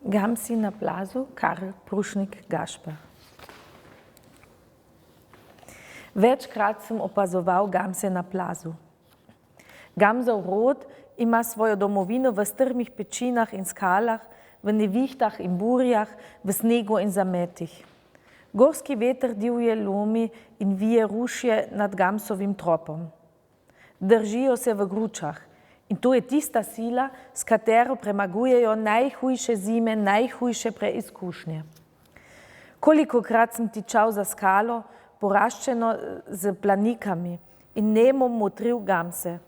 Gamsi na plazu, Karl Prušnik Gašper. Večkrat sem opazoval gamse na plazu. Gamsov rod ima svojo domovino v strmih pečinah in skalah, v nevihtah in burjah, v snegu in zametih. Gorski veter divje lomi in vije rušje nad gamsovim tropom. Držijo se v gručah in to je tista sila, s katero premagujejo najhujše zime, najhujše preizkušnje. Kolikokrat sem tičal za skalo, poraščeno z planikami in nemo motril gamse.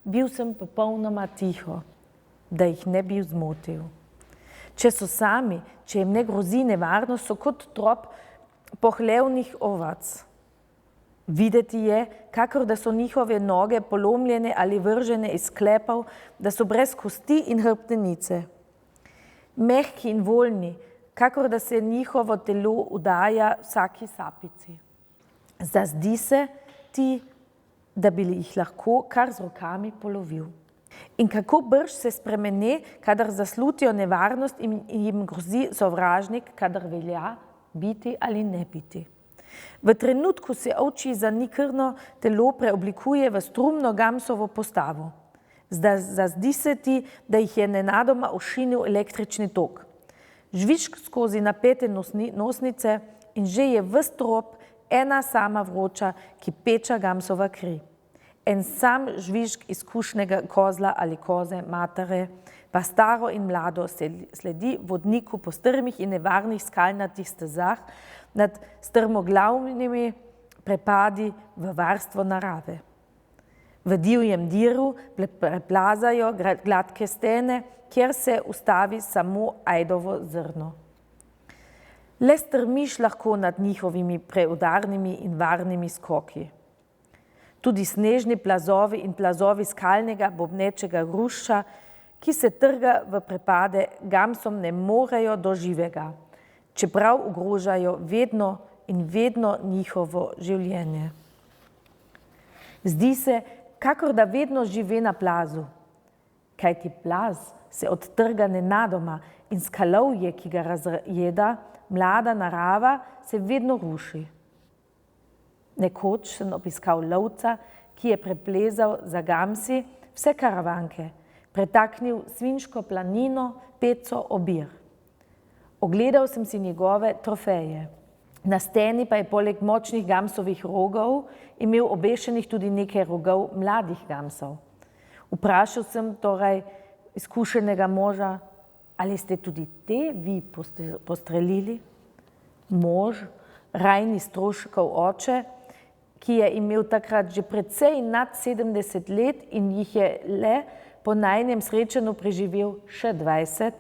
Bil sem popolnoma tiho, da jih ne bi zmotil. Če so sami, če jim ne grozi nevarnost, so kot trop pohlevnih ovac. Videti je, kakor da so njihove noge polomljene ali vržene iz sklepov, da so brez kosti in hrbtenice. Mehki in voljni, kakor da se njihovo telo udaja vsaki sapici. Zazdi se ti, da bi jih lahko kar z rokami polovil. In kako brž se spremene, kadar zaslutijo nevarnost in jim grozi sovražnik, kadar velja biti ali ne biti. V trenutku se ovčji zanikrno telo preoblikuje v strumno gamsovo postavo. Zazdi se ti, da jih je nenadoma ošinil električni tok. Žvižg skozi napete nosnice in že je ves trop ena sama vroča, ki peča gamsova kri. En sam žvižg izkušnega kozla ali koze, matere, pa staro in mlado sledi vodniku po strmih in nevarnih skalnatih stezah nad strmoglavnimi prepadi v varstvo narave. V divjem diru preplazajo gladke stene, kjer se ustavi samo ajdovo zrno. Le strmiš lahko nad njihovimi preudarnimi in varnimi skoki. Tudi snežni plazovi in plazovi skalnega bobnečega grušča, ki se trga v prepade, gamsom ne morejo do živega, čeprav ogrožajo vedno in vedno njihovo življenje. Zdi se, kakor da vedno žive na plazu, kajti plaz se odtrga nenadoma in skalovje, ki ga razjeda, mlada narava se vedno ruši. Nekoč sem obiskal lovca, ki je preplezal za gamsi vse karavanke, pretaknil Svinjsko planino, Peco, Obir. Ogledal sem si njegove trofeje. Na steni pa je poleg močnih gamsovih rogov imel obešenih tudi nekaj rogov mladih gamsov. Vprašal sem torej izkušenega moža, ali ste tudi te vi postrelili? Mož, Rajni Stroškov oče, ki je imel takrat že precej nad 70 let in jih je le po najnem srečanju preživel še 20,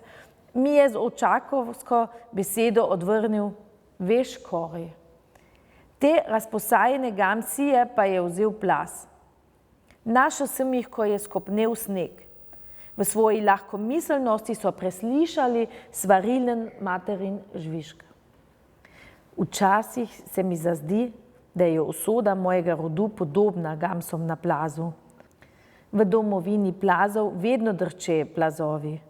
mi je z očakovsko besedo odvrnil: veš, Kori. Te razposajene gamsije pa je vzel plaz. Našel sem jih, ko je skopnel sneg. V svoji lahkomiselnosti so preslišali svarilen materin žvižg. Včasih se mi zazdi, da je usoda mojega rodu podobna gamsom na plazu. V domovini plazov vedno drče plazovi.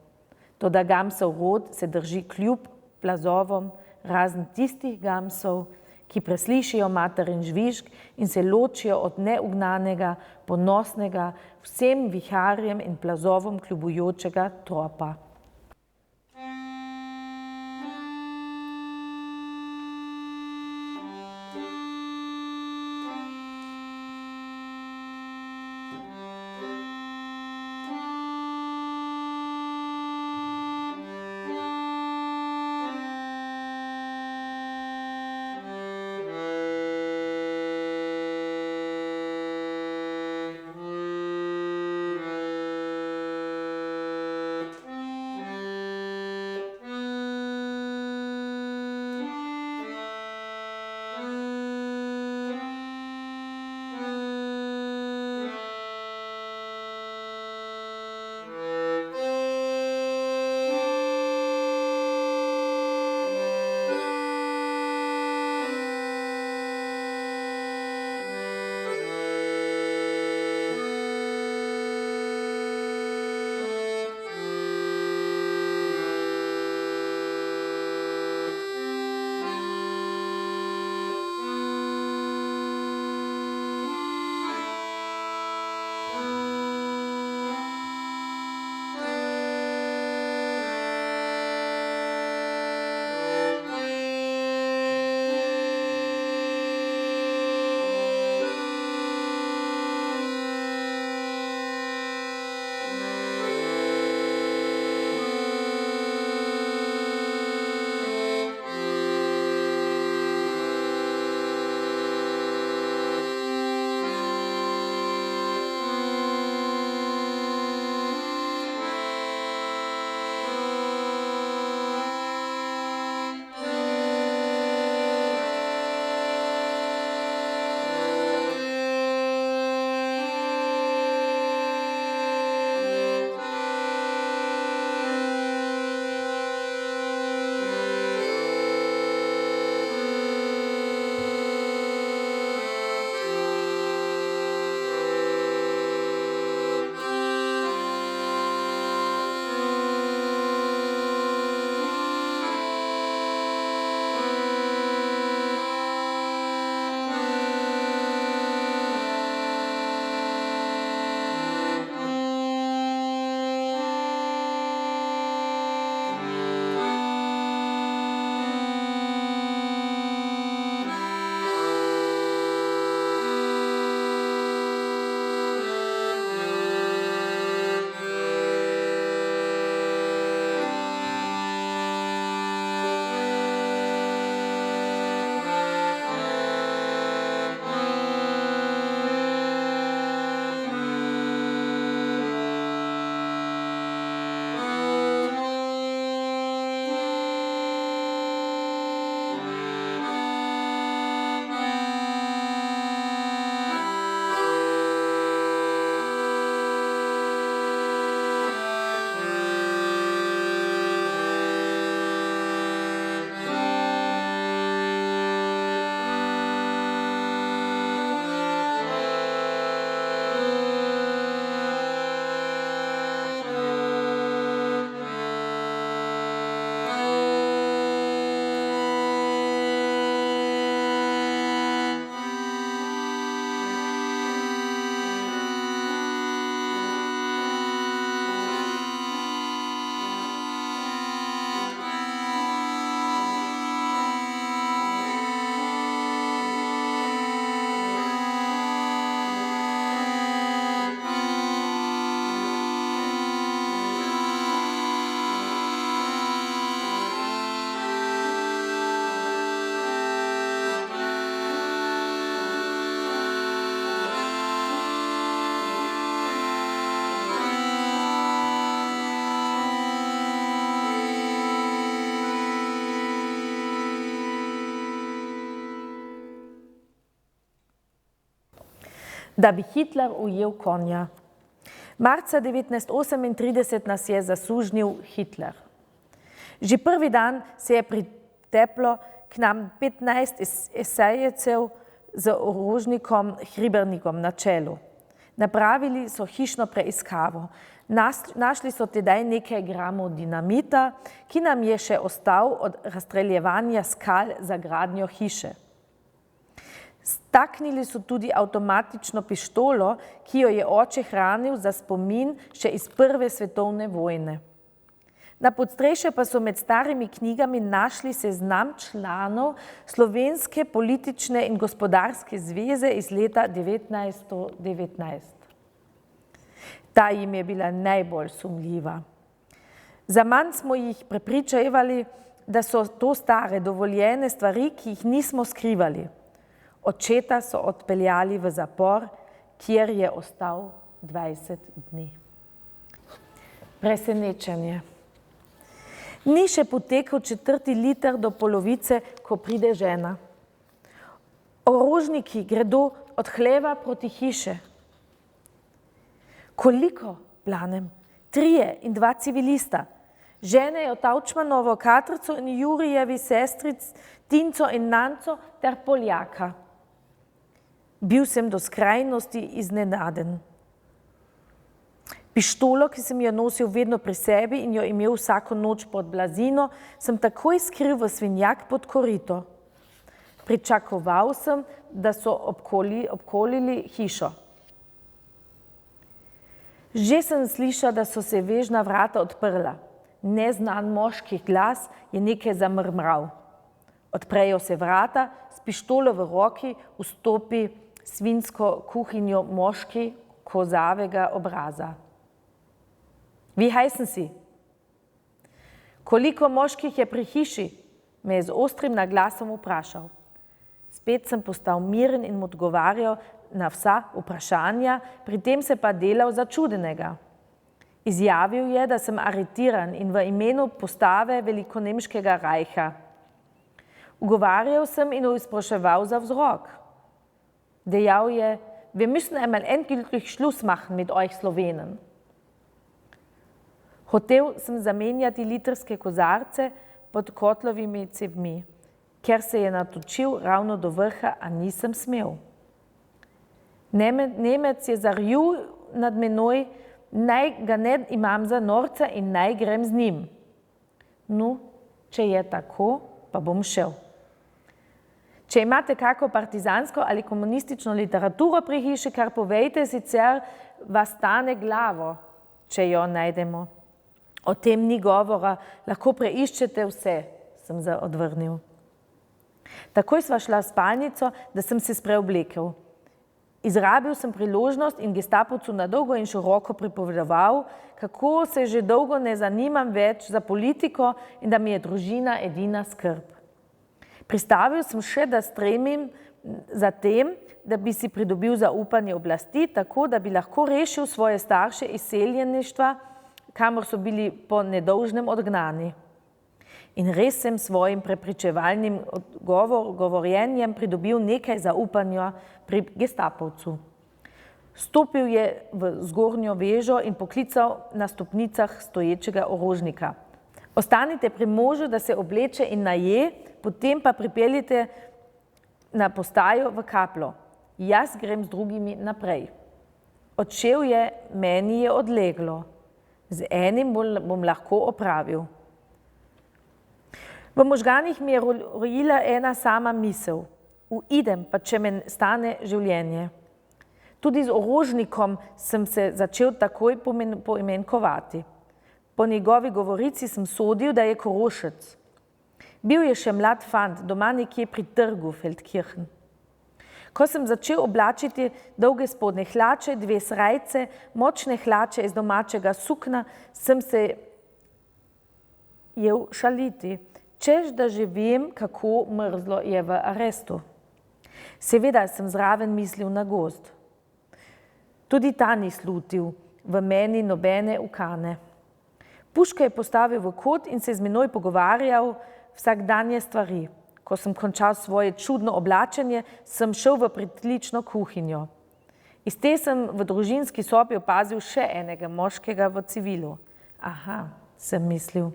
Toda gamsov rod se drži kljub plazovom, razen tistih gamsov, ki preslišijo materin žvižg in se ločijo od neugnanega, ponosnega, vsem viharjem in plazovom kljubujočega tropa. da bi Hitler ujel konja. Marca 1938 nas je zasužnil Hitler. Že prvi dan se je priteplo k nam 15 esejecev z orožnikom Hribernikom na čelu. Napravili so hišno preiskavo. Našli so tedaj nekaj gramov dinamita, ki nam je še ostal od razstreljevanja skal za gradnjo hiše. Staknili so tudi avtomatično pištolo, ki jo je oče hranil za spomin še iz Prve svetovne vojne. Na podstrešju pa so med starimi knjigami našli seznam članov Slovenske politične in gospodarske zveze iz leta 1919. Ta jim je bila najbolj sumljiva. Zaman smo jih prepričevali, da so to stare dovoljene stvari, ki jih nismo skrivali. Očeta so odpeljali v zapor, kjer je ostal 20 dni. Presenečenje. Ni še potekel 4. liter do polovice, ko pride žena. Orožniki gredo od hleva proti hiše. Koliko, planem? 3 in 2 civilista. Ženejo Taučmanovo Katrco in Jurijevi sestric Tinco in Nanco ter Poljaka. Bil sem do skrajnosti iznenaden. Pištolo, ki sem jo nosil vedno pri sebi in jo imel vsako noč pod blazino, sem takoj skril v svinjak pod korito. Pričakoval sem, da so obkolili hišo. Že sem slišal, da so se vežna vrata odprla. Neznan moški glas je nekaj zamrmral. Odprejo se vrata, s pištolo v roki vstopi svinjsko kuhinjo moški kozavega obraza. Wie heißen Sie? Koliko moških je pri hiši? Me je z ostrim naglasom vprašal. Spet sem postal miren in mu odgovarjal na vsa vprašanja, pri tem se pa delal začudenega. Izjavil je, da sem aretiran in v imenu postave velikonemškega rajha. Ugovarjal sem in izpraševal za vzrok. Dejal je, wir müssen einmal endgültig Schluss machen mit euch Slovenen. Hotel sem zamenjati litrske kozarce pod kotlovimi cevmi, ker se je natočil ravno do vrha, a nisem smel. Nemec je zarjul nad menoj, naj ga ne imam za norca in naj grem z njim. No, če je tako, pa bom šel. Če imate kako partizansko ali komunistično literaturo pri hiši, kar povejte, sicer vas stane glavo, če jo najdemo. O tem ni govora, lahko preiščete vse, sem odvrnil. Takoj sva šla v spalnico, da sem se spreoblekel. Izrabil sem priložnost in gestapovcu na dolgo in široko pripovedoval, kako se že dolgo ne zanimam več za politiko in da mi je družina edina skrb. Pristavil sem še, da stremim za tem, da bi si pridobil zaupanje oblasti, tako da bi lahko rešil svoje starše iz seljeništva, kamor so bili po nedolžnem odgnani. In res sem svojim prepričevalnim govorjenjem pridobil nekaj zaupanja pri gestapovcu. Stopil je v zgornjo vežo in poklical na stopnicah stoječega orožnika. Ostanite pri možu, da se obleče in naje, potem pa pripeljite na postajo v Kaplo. Jaz grem z drugimi naprej. Odšel je, meni je odleglo. Z enim bom lahko opravil. V možganih mi je rojila ena sama misel. Uidem, pa če me stane življenje. Tudi z orožnikom sem se začel takoj poimenkovati. Po njegovi govorici sem sodil, da je Korošec. Bil je še mlad fant, doma nekje pri trgu Feldkirchen. Ko sem začel oblačiti dolge spodnje hlače, 2 srajce, močne hlače iz domačega sukna, sem se jel šaliti, češ da že vem, kako mrzlo je v arestu. Seveda sem zraven mislil na gozd. Tudi ta ni slutil, v meni nobene ukane. Puška je postavil v kot in se z menoj pogovarjal vsakdanje stvari. Ko sem končal svoje čudno oblačenje, sem šel v pritlično kuhinjo. Iz te sem v družinski sobi opazil še enega moškega v civilu. Aha, sem mislil,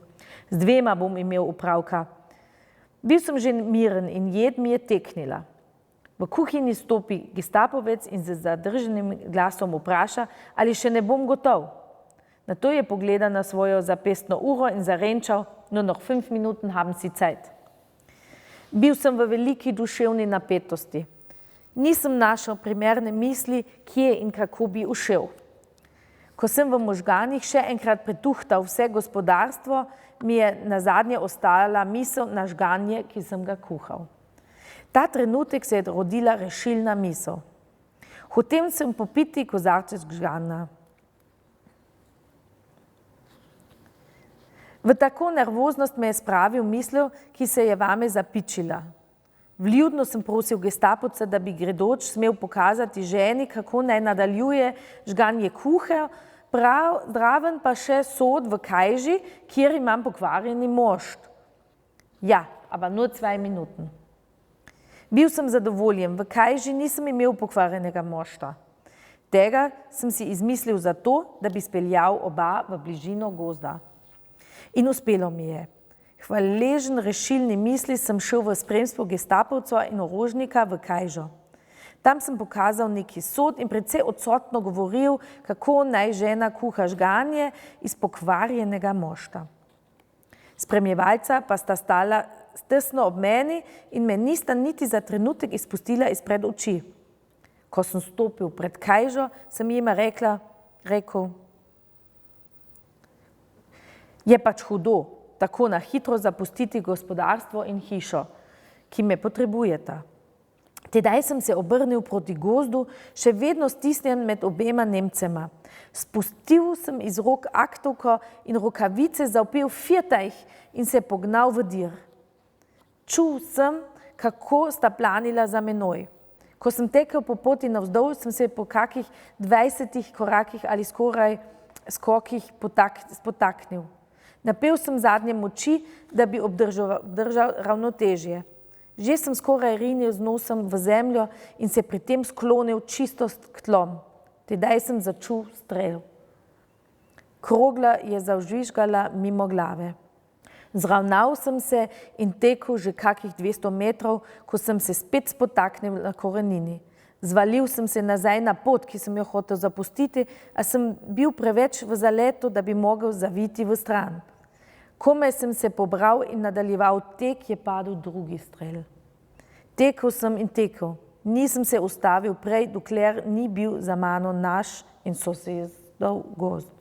z dvema bom imel upravka. Bil sem že miren in jed mi je teknila. V kuhinji stopi gestapovec in z zadržanim glasom vpraša, ali še ne bom gotov. Nato je pogledal na svojo zapestno uro in zarenčal, no noch 5 Minuten haben Sie Zeit. Bil sem v veliki duševni napetosti. Nisem našel primerne misli, kje in kako bi ušel. Ko sem v možganih še enkrat pretuhtal vse gospodarstvo, mi je nazadnje ostala misel na žganje, ki sem ga kuhal. Ta trenutek se je rodila rešilna misel. Hotel sem popiti kozarček žgana. V tako nervoznost me je spravil misel, ki se je vame zapičila. Vljudno sem prosil gestapovca, da bi gredoč smel pokazati ženi, kako naj nadaljuje žganje kuhe, zraven pa še sod v kajži, kjer imam pokvarjeni mošt. Ja, aber nur 2 Minuten. Bil sem zadovoljen, v kajži nisem imel pokvarjenega mošta. Tega sem si izmislil zato, da bi speljal oba v bližino gozda. In uspelo mi je. Hvaležen rešilni misli sem šel v spremstvu gestapovca in orožnika v kajžo. Tam sem pokazal neki sod in precej odsotno govoril, kako naj žena kuha žganje iz pokvarjenega mošta. Spremljevalca pa sta stala tesno ob meni in me nista niti za trenutek izpustila izpred oči. Ko sem stopil pred kajžo, sem jima rekel, je pač hudo, tako na hitro zapustiti gospodarstvo in hišo, ki me potrebujeta. Tedaj sem se obrnil proti gozdu, še vedno stisnjen med obema Nemcema. Spustil sem iz rok aktovko in rokavice, zavpil "Viertajh" in se pognal v dir. Čul sem, kako sta planila za menoj. Ko sem tekel po poti navzdol, sem se po kakih 20 korakih ali skoraj skokih spotaknil. Napel sem zadnje moči, da bi obdržal ravnotežje. Že sem skoraj rinil z nosom v zemljo in se pri tem sklonil čisto k tlom. Tedaj sem začul strel. Krogla je zavžvižgala mimo glave. Zravnal sem se in tekel že kakih 200 metrov, ko sem se spet spotaknil na korenini. Zvalil sem se nazaj na pot, ki sem jo hotel zapustiti, a sem bil preveč v zaletu, da bi mogel zaviti v stran. Komaj sem se pobral in nadaljeval tek, je padel drugi strel. Tekel sem in tekel. Nisem se ustavil prej, dokler ni bil za mano naš in sosedov gozd.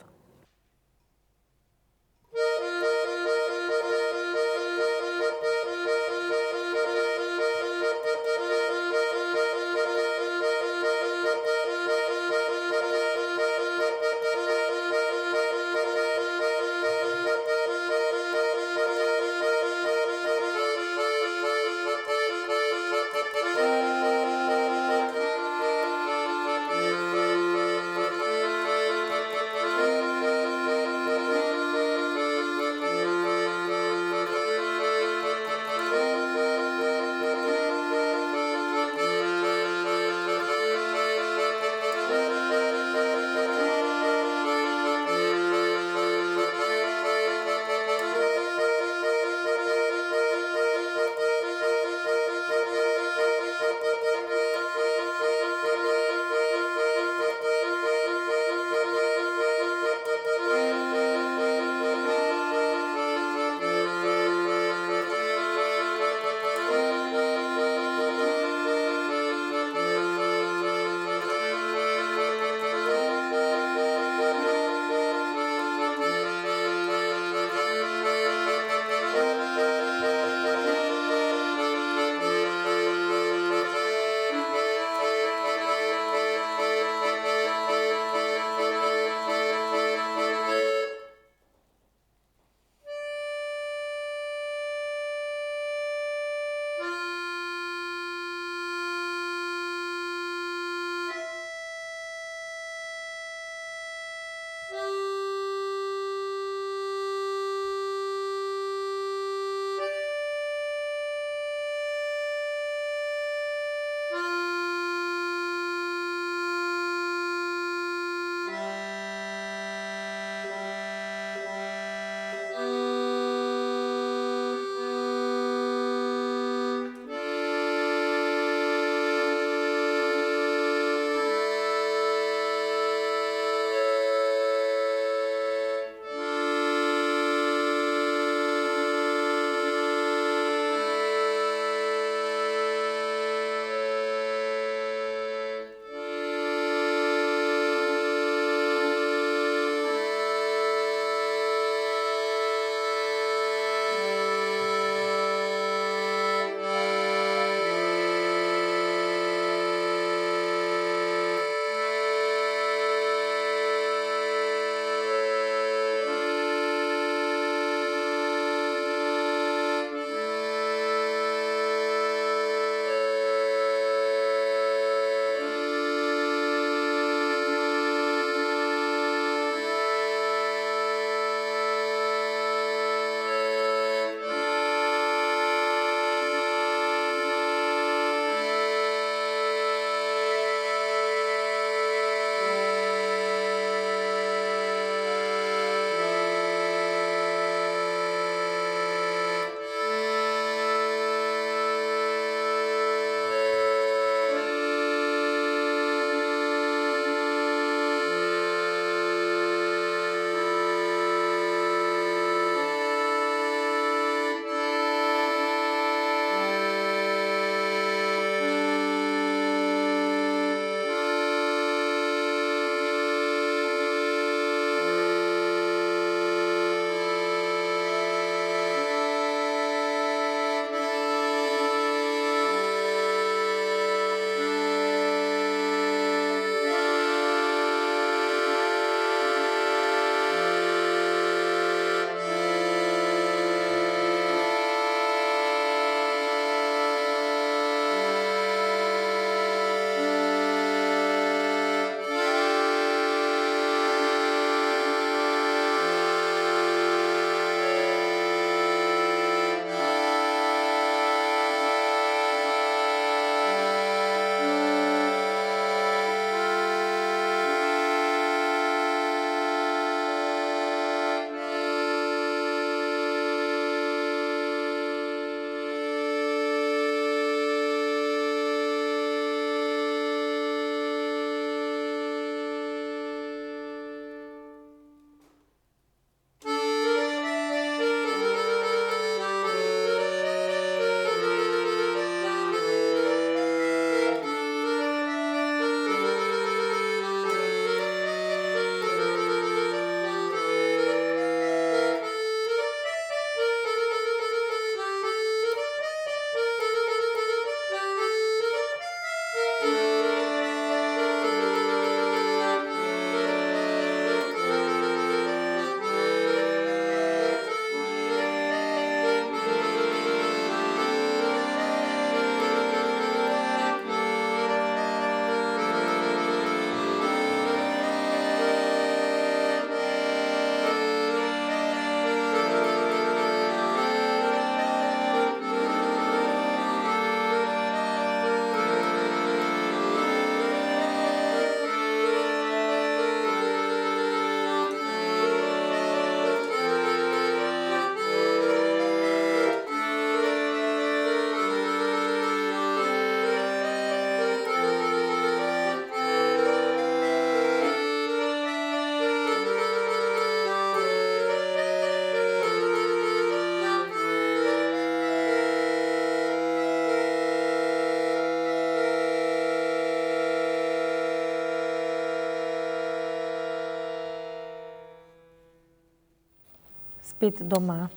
spet doma.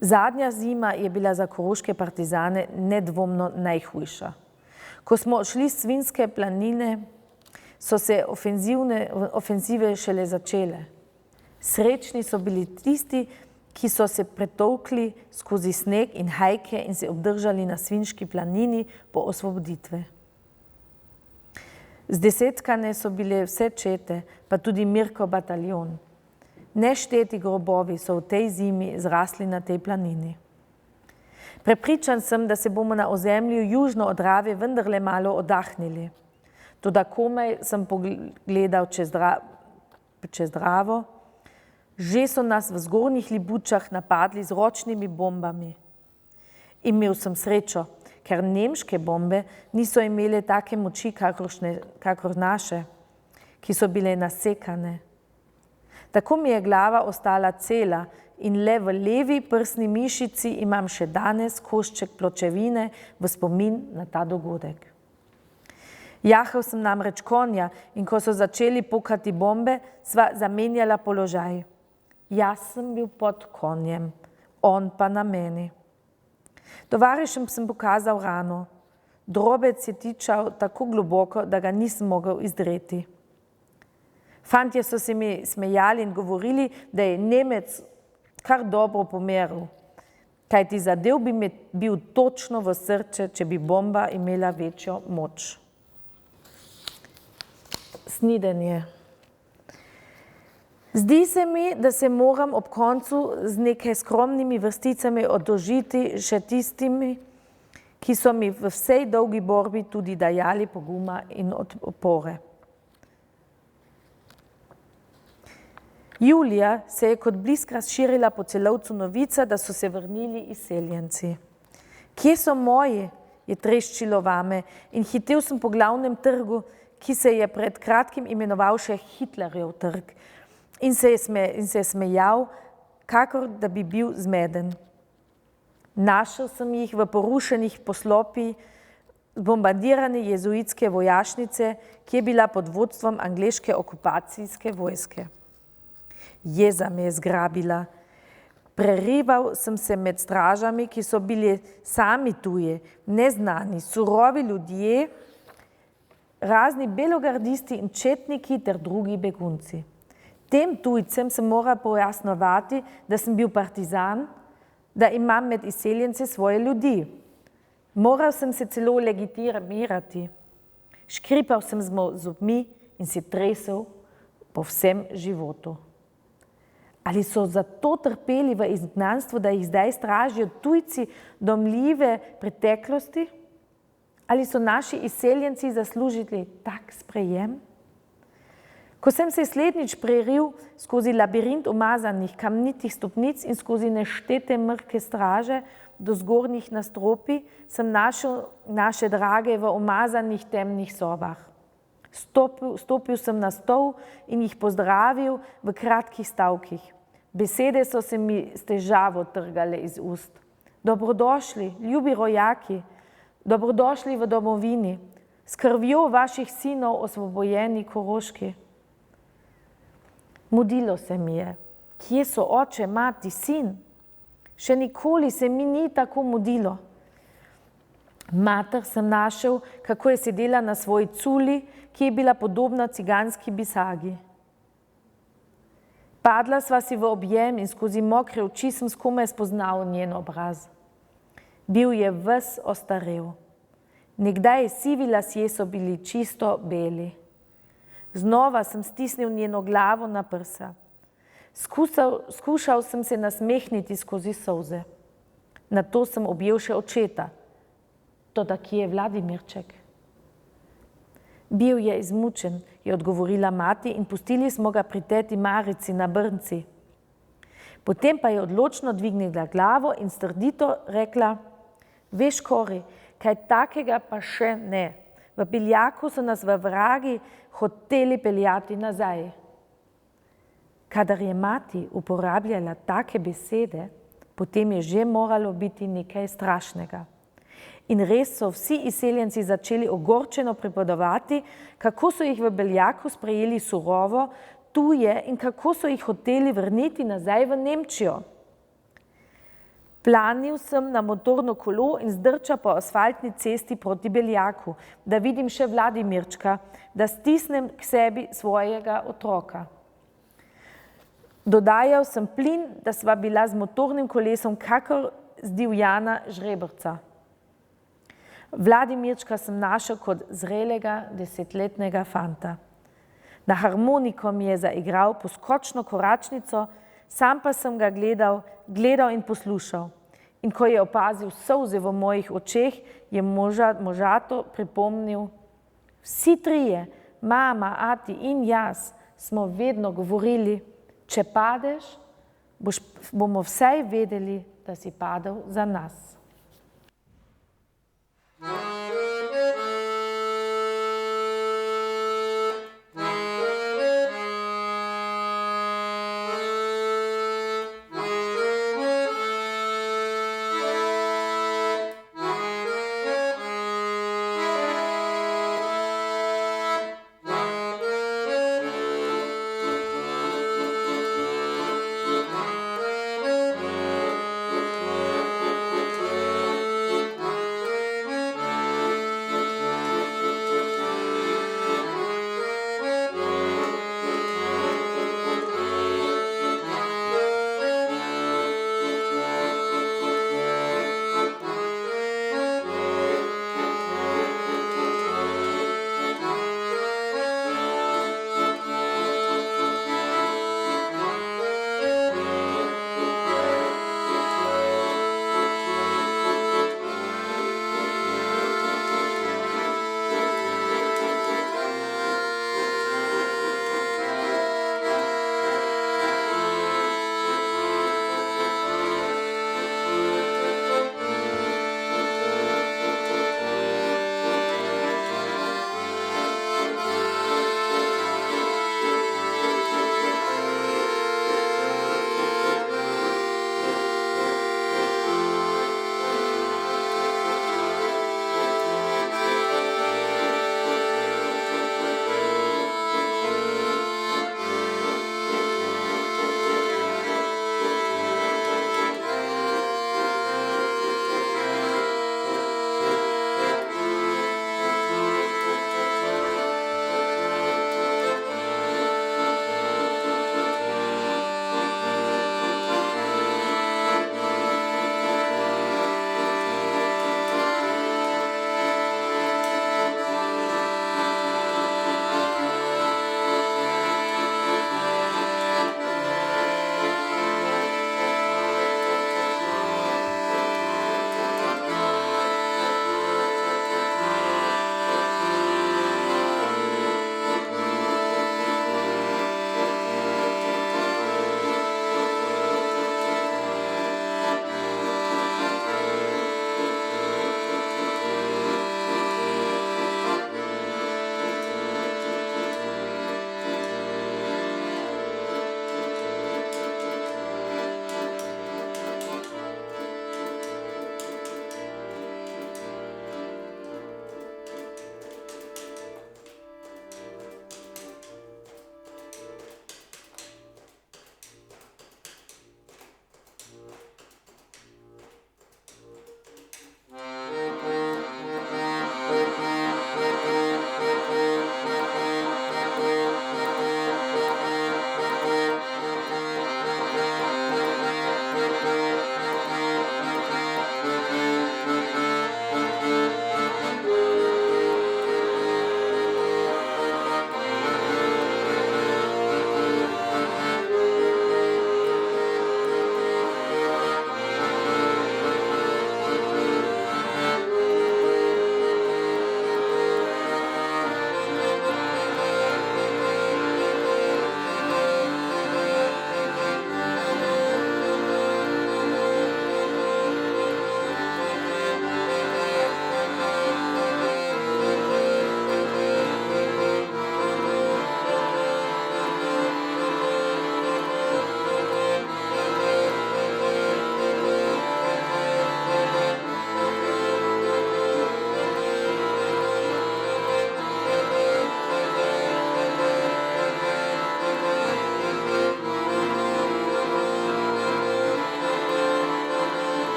Zadnja zima je bila za koroške partizane nedvomno najhujša. Ko smo šli s Svinjske planine, so se ofenzive šele začele. Srečni so bili tisti, ki so se pretolkli skozi sneg in hajke in se obdržali na Svinjski planini po osvoboditve. Zdesetkane so bile vse čete, pa tudi Mirkov bataljon. Nešteti grobovi so v tej zimi zrasli na tej planini. Prepričan sem, da se bomo na ozemlju južno od Drave vendarle malo oddahnili. Toda komaj sem pogledal čez Dravo, že so nas v zgornjih Libučah napadli z ročnimi bombami. Imel sem srečo, ker nemške bombe niso imele take moči kakor naše, ki so bile nasekane. Tako mi je glava ostala cela in le v levi prsni mišici imam še danes košček pločevine v spomin na ta dogodek. Jahal sem namreč konja in ko so začeli pokati bombe, sva zamenjala položaj. Jaz sem bil pod konjem, on pa na meni. Tovarišem sem pokazal rano. Drobec je tičal tako globoko, da ga nisem mogel izdreti. Fantje so se mi smejali in govorili, da je Nemec kar dobro pomeril, kajti zadev bi me bil točno v srce, če bi bomba imela večjo moč. Snidenje. Zdi se mi, da se moram ob koncu z nekaj skromnimi vrsticami oddolžiti še tistimi, ki so mi v vsej dolgi borbi tudi dajali poguma in opore. Julija se je kot blisk razširila po Celovcu novica, da so se vrnili izseljenci. Kje so moji, je treščilo vame in hitel sem po glavnem trgu, ki se je pred kratkim imenoval še Hitlerjev trg in se je smejal, kakor da bi bil zmeden. Našel sem jih v porušenih poslopih bombardirane jezuitske vojašnice, ki je bila pod vodstvom angleške okupacijske vojske. Jeza me je zgrabila. Prerival sem se med stražami, ki so bili sami tuje, neznani, surovi ljudje, razni belogardisti in četniki ter drugi begunci. Tem tujcem sem moral pojasnovati, da sem bil partizan, da imam med izseljence svoje ljudi. Moral sem se celo legitimirati. Škripal sem z zobmi in se tresel po vsem životu. Ali so zato trpeli v izgnanstvu, da jih zdaj stražijo tujci domljive preteklosti? Ali so naši izseljenci zaslužili tak sprejem? Ko sem se slednjič preril skozi labirint umazanih kamnitih stopnic in skozi neštete mrke straže do zgornjih nastropij, sem našel naše drage v umazanih temnih sobah. Stopil sem na stol in jih pozdravil v kratkih stavkih. Besede so se mi s težavo trgale iz ust. Dobrodošli, ljubi rojaki, dobrodošli v domovini, s krvjo vaših sinov osvobojeni Koroški. Mudilo se mi je, kje so oče, mati, sin? Še nikoli se mi ni tako mudilo. Mater sem našel, kako je sedela na svoji culi, ki je bila podobna ciganski bisagi. Padla sva si v objem in skozi mokre oči sem skomaj spoznal njen obraz. Bil je ves ostarel. Nekdaj sivi lasje so bili čisto beli. Znova sem stisnil njeno glavo na prsa. Skušal sem se nasmehniti skozi solze. Nato sem objel še očeta. Toda kje je Vladimirček? Bil je izmučen, je odgovorila mati in pustili smo ga pri teti Marici na Brnci. Potem pa je odločno dvignila glavo in strdito rekla: Veš, Kori, kaj takega pa še ne. V Beljaku so nas v vragi hoteli peljati nazaj. Kadar je mati uporabljala take besede, potem je že moralo biti nekaj strašnega. In res so vsi izseljenci začeli ogorčeno pripovedovati, kako so jih v Beljaku sprejeli surovo, tuje in kako so jih hoteli vrniti nazaj v Nemčijo. Planil sem na motorno kolo in zdrčal po asfaltni cesti proti Beljaku, da vidim še Vladimirčka, da stisnem k sebi svojega otroka. Dodajal sem plin, da sva bila z motornim kolesom kakor zdivjana žrebrca. Vladimirčka sem našel kot zrelega 10-letnega fanta. Na harmoniko mi je zaigral poskočno koračnico, sam pa sem ga gledal in poslušal. In ko je opazil solze v mojih očeh, je možato pripomnil: vsi trije, mama, ati in jaz, smo vedno govorili, če padeš, bomo vsaj vedeli, da si padel za nas.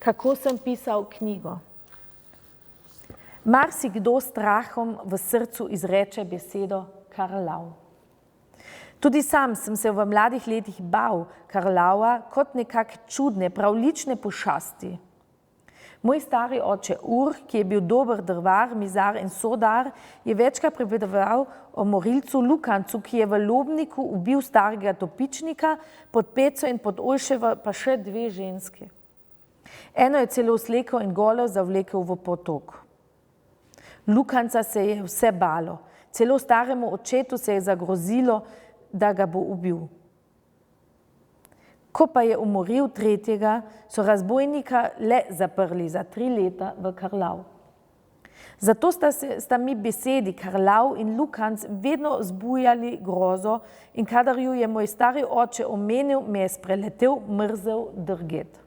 Kako sem pisal knjigo? Marsikdo s strahom v srcu izreče besedo Karlav. Tudi sam sem se v mladih letih bal Karlava kot nekak čudne, pravlične pošasti. Moj stari oče Ur, ki je bil dober drvar, mizar in sodar, je večkrat pripovedoval o morilcu Lukancu, ki je v Lobniku ubil starega topičnika, pod Peco in pod Olševo pa še 2 ženske. Eno je celo slekel in golo zavlekel v potok. Lukanca se je vse balo, celo staremu očetu se je zagrozilo, da ga bo ubil. Ko pa je umoril 3., so razbojnika le zaprli za 3 leta v Karlav. Zato sta mi besedi Karlav in Lukanc vedno zbujali grozo in kadar ju je moj stari oče omenil, me je spreletel mrzel drget.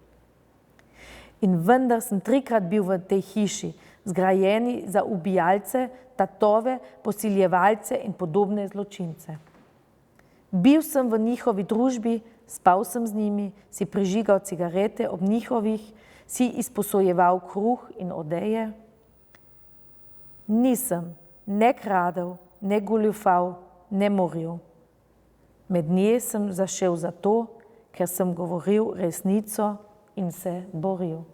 In vendar sem 3-krat bil v tej hiši, zgrajeni za ubijalce, tatove, posiljevalce in podobne zločince. Bil sem v njihovi družbi, spal sem z njimi, si prižigal cigarete ob njihovih, si izposojeval kruh in odeje. Nisem ne kradel, ne goljufal, ne moril. Med nje sem zašel zato, ker sem govoril resnico in se boril.